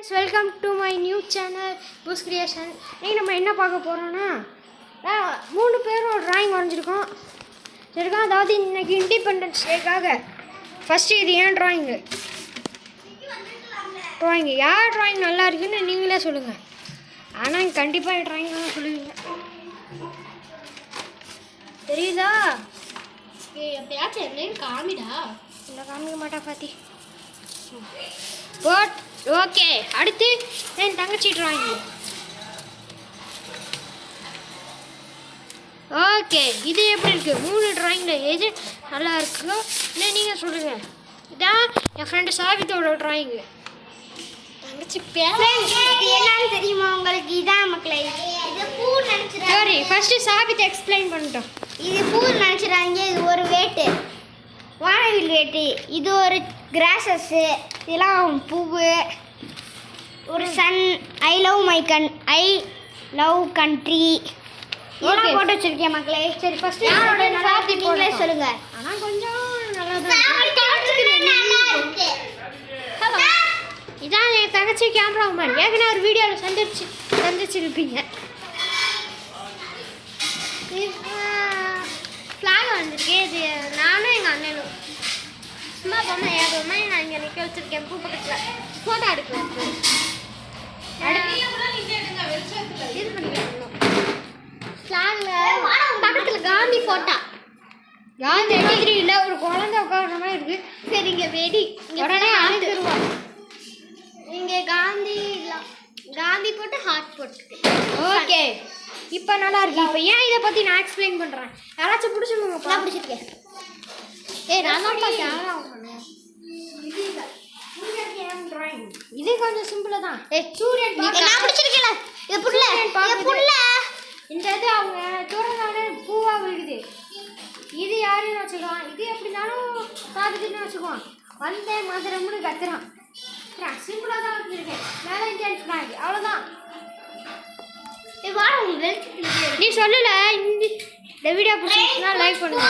Welcome to my new channel பூஸ் creation. நீங்கள் நம்ம என்ன பார்க்க போகிறோன்னா, 3 பேரும் ட்ராயிங் வரைஞ்சிருக்கோம். அதாவது இன்றைக்கி இண்டிபெண்டன்ஸ் டேக்காக ஃபஸ்ட்டு இது ஏன் ட்ராயிங்கு யார் ட்ராயிங் நல்லா இருக்குன்னு நீங்களே சொல்லுங்கள். ஆனால் கண்டிப்பாக ட்ராயிங் தான் சொல்லுவீங்க, தெரியுதா? எப்பயாச்சும் என்ன காமிடா, இல்லை காமிக்க மாட்டா பாத்தி. பட் ஓகே, அடுத்து என் தங்கச்சி ட்ராயிங். ஓகே, இது எப்படி இருக்குது? 3 ட்ராயிங்கில் எது நல்லா இருக்கோ இல்லை நீங்கள் சொல்லுங்கள். இதான் என் ஃப்ரெண்டு சாவித்தோட ட்ராயிங்கு. தங்கச்சி என்னன்னு தெரியுமா உங்களுக்கு? இதான் மக்களை, இது பூ நினைச்சிடாங்க. சரி, ஃபஸ்ட்டு சாவித்தை எக்ஸ்பிளைன் பண்ணிட்டோம். இது பூ நினைச்சிடாங்க. இது ஒரு வேட்டு, வானவில் வேட்டு. இது ஒரு கிராசஸ்ஸு, இதெல்லாம் பூவு. ஒரு சன், ஐ லவ் கண்ட்ரி இதெல்லாம் போட்டு வச்சிருக்கேன் மக்களே. சரி, ஃபஸ்ட்டு யாரோட சாப்பிட்டு நீங்களே சொல்லுங்க. ஆனால் கொஞ்சம் நல்லா இருக்கு. இதான் என் தங்கச்சி கேமராமேன். ஏற்கனவே ஒரு வீடியோவில் சந்திச்சிருப்பீங்க. ஃப்ளாக் வந்துருக்கு. இது நானும் எங்கள் அண்ணனும் சும்மா பொம்மை ஏகமா நான் இங்கே நிற்க வச்சுருக்கேன். பூ பக்கத்தில் ஃபோட்டோ எடுக்கலாம். இது பண்ணிக்கலாம். ஃப்ளாகில் பக்கத்தில் காந்தி ஃபோட்டோ. காந்தி டிகிரி இல்லை, ஒரு குழந்தை உட்கார்ற மாதிரி இருக்குது. சரி, இங்கே வெடி உடனே அனுப்பிடுவோம். இங்கே காந்தி போட்டு ஹார்ட் போட்டு. ஓகே, இப்போ நல்லா இருக்கு. இப்போ ஏன் இதை பற்றி நான் எக்ஸ்பிளைன் பண்ணுறேன். யாராச்சும் பிடிச்சிருக்கோங்க? நான் பிடிச்சிருக்கேன். நான் தான் கேமரா பண்ணேன். இது கொஞ்சம் சிம்பிளாக தான். சூரியன் நான் பிடிச்சிருக்கேன். இது புள்ள இந்த இது அவங்க தூரங்கான பூவாக விழுகுது. இது யாருன்னு வச்சுக்குவான். இது எப்படினாலும் பார்த்துட்டுன்னு வச்சுக்குவான். வந்தே மதுரம்னு கத்துறான். சிம்பிளாக தான் வச்சுருக்கேன். மேலே இந்தியன் ஃப்ளாக், அவ்வளோதான். உங்களுக்கு நீ சொல்லலை. இந்த வீடியோ பிடிச்சிருச்சுன்னா லைக் பண்ணுங்க.